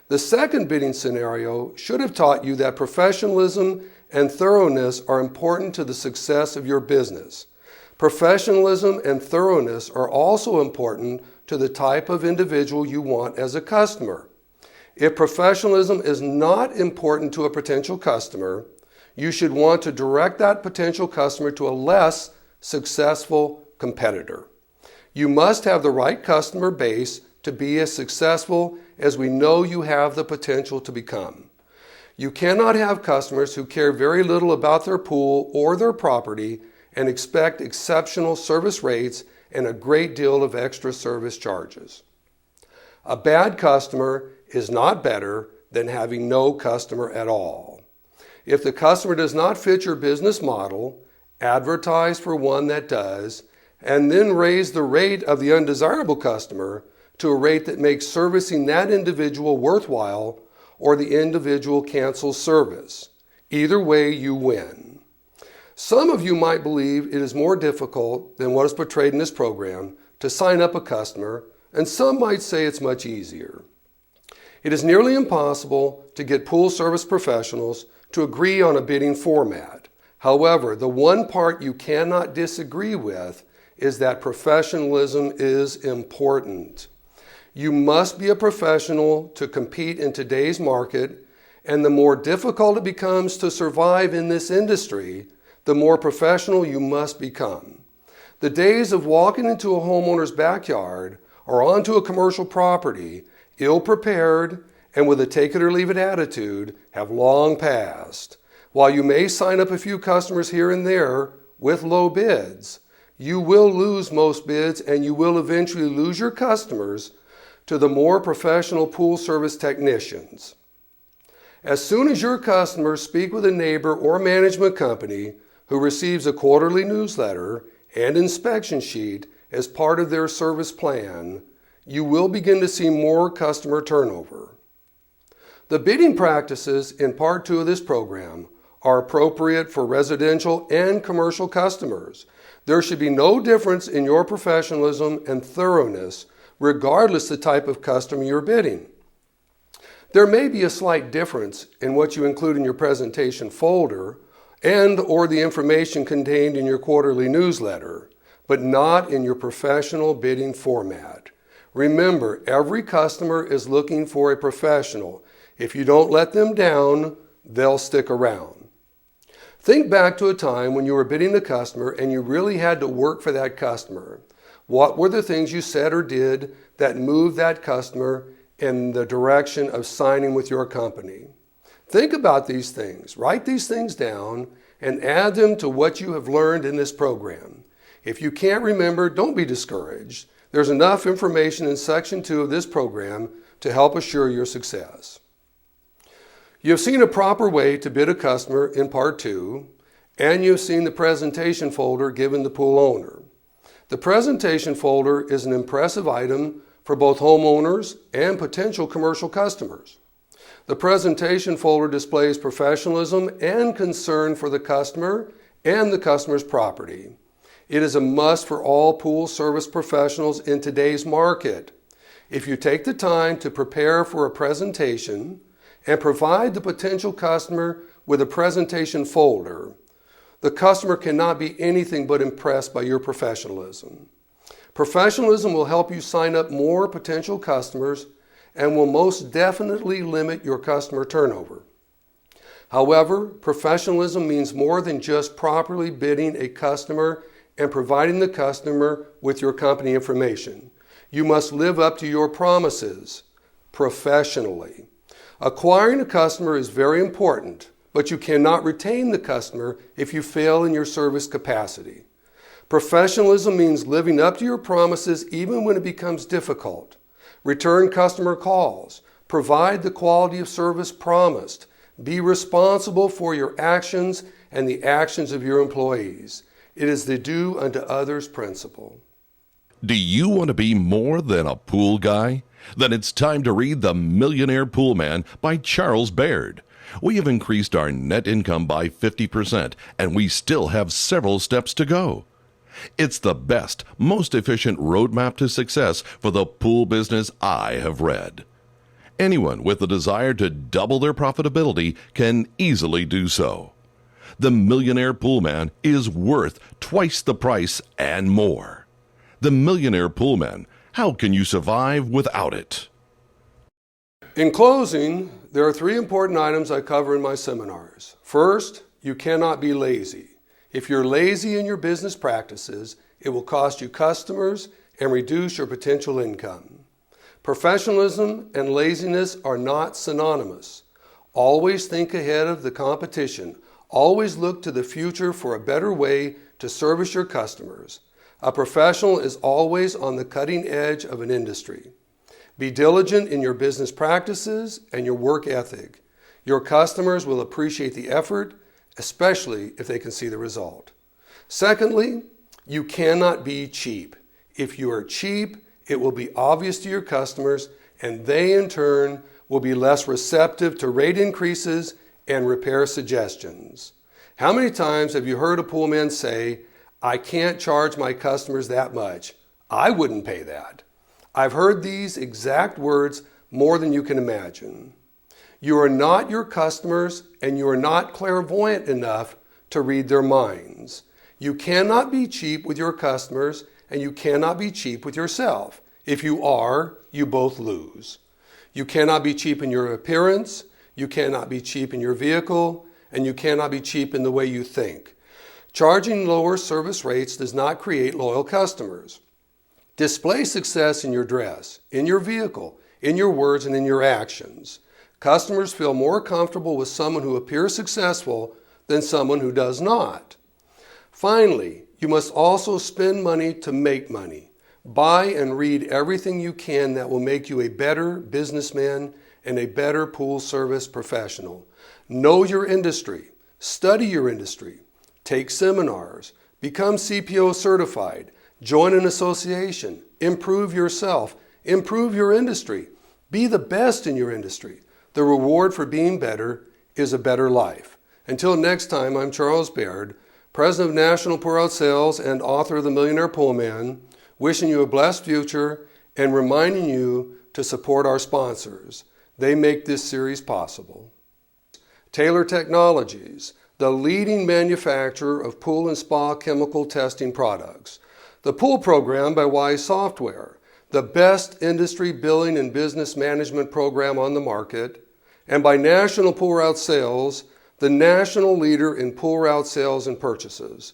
The second bidding scenario should have taught you that professionalism and thoroughness are important to the success of your business. Professionalism and thoroughness are also important to the type of individual you want as a customer. If professionalism is not important to a potential customer, you should want to direct that potential customer to a less successful competitor. You must have the right customer base to be as successful as we know you have the potential to become. You cannot have customers who care very little about their pool or their property and expect exceptional service rates and a great deal of extra service charges. A bad customer is not better than having no customer at all. If the customer does not fit your business model, advertise for one that does, and then raise the rate of the undesirable customer to a rate that makes servicing that individual worthwhile, or the individual cancels service. Either way, you win. Some of you might believe it is more difficult than what is portrayed in this program to sign up a customer, and some might say it's much easier. It is nearly impossible to get pool service professionals to agree on a bidding format. However, the one part you cannot disagree with is that professionalism is important. You must be a professional to compete in today's market, and the more difficult it becomes to survive in this industry, the more professional you must become. The days of walking into a homeowner's backyard or onto a commercial property, ill-prepared and with a take-it-or-leave-it attitude, have long passed. While you may sign up a few customers here and there with low bids, you will lose most bids and you will eventually lose your customers to the more professional pool service technicians. As soon as your customers speak with a neighbor or management company who receives a quarterly newsletter and inspection sheet as part of their service plan, you will begin to see more customer turnover. The bidding practices in Part 2 of this program are appropriate for residential and commercial customers. There should be no difference in your professionalism and thoroughness regardless the type of customer you're bidding. There may be a slight difference in what you include in your presentation folder and or the information contained in your quarterly newsletter, but not in your professional bidding format. Remember, every customer is looking for a professional. If you don't let them down, they'll stick around. Think back to a time when you were bidding the customer and you really had to work for that customer. What were the things you said or did that moved that customer in the direction of signing with your company? Think about these things, write these things down, and add them to what you have learned in this program. If you can't remember, don't be discouraged. There's enough information in Section 2 of this program to help assure your success. You have seen a proper way to bid a customer in Part 2, and you've seen the presentation folder given the pool owner. The presentation folder is an impressive item for both homeowners and potential commercial customers. The presentation folder displays professionalism and concern for the customer and the customer's property. It is a must for all pool service professionals in today's market. If you take the time to prepare for a presentation and provide the potential customer with a presentation folder, the customer cannot be anything but impressed by your professionalism. Professionalism will help you sign up more potential customers and will most definitely limit your customer turnover. However, professionalism means more than just properly bidding a customer and providing the customer with your company information. You must live up to your promises professionally. Acquiring a customer is very important, but you cannot retain the customer if you fail in your service capacity. Professionalism means living up to your promises even when it becomes difficult. Return customer calls. Provide the quality of service promised. Be responsible for your actions and the actions of your employees. It is the do unto others principle. Do you want to be more than a pool guy? Then it's time to read The Millionaire Pool Man by Charles Baird. We have increased our net income by 50%, and we still have several steps to go. It's the best, most efficient roadmap to success for the pool business I have read. Anyone with the desire to double their profitability can easily do so. The Millionaire Pool Man is worth twice the price and more. The Millionaire Pool Man, how can you survive without it? In closing, there are 3 important items I cover in my seminars. First, you cannot be lazy. If you're lazy in your business practices, it will cost you customers and reduce your potential income. Professionalism and laziness are not synonymous. Always think ahead of the competition. Always look to the future for a better way to service your customers. A professional is always on the cutting edge of an industry. Be diligent in your business practices and your work ethic. Your customers will appreciate the effort, especially if they can see the result. Secondly, you cannot be cheap. If you are cheap, it will be obvious to your customers, and they in turn will be less receptive to rate increases and repair suggestions. How many times have you heard a poolman say, "I can't charge my customers that much. I wouldn't pay that." I've heard these exact words more than you can imagine. You are not your customers, and you are not clairvoyant enough to read their minds. You cannot be cheap with your customers, and you cannot be cheap with yourself. If you are, you both lose. You cannot be cheap in your appearance, you cannot be cheap in your vehicle, and you cannot be cheap in the way you think. Charging lower service rates does not create loyal customers. Display success in your dress, in your vehicle, in your words, and in your actions. Customers feel more comfortable with someone who appears successful than someone who does not. Finally, you must also spend money to make money. Buy and read everything you can that will make you a better businessman and a better pool service professional. Know your industry. Study your industry. Take seminars. Become CPO certified. Join an association. Improve yourself. Improve your industry. Be the best in your industry. The reward for being better is a better life. Until next time, I'm Charles Baird, President of National Pour Out Sales and author of The Millionaire Pool Man, wishing you a blessed future and reminding you to support our sponsors. They make this series possible. Taylor Technologies, the leading manufacturer of pool and spa chemical testing products. The Pool Program by Wise Software, the best industry billing and business management program on the market. And by National Pour Out Sales, the national leader in pour out sales and purchases.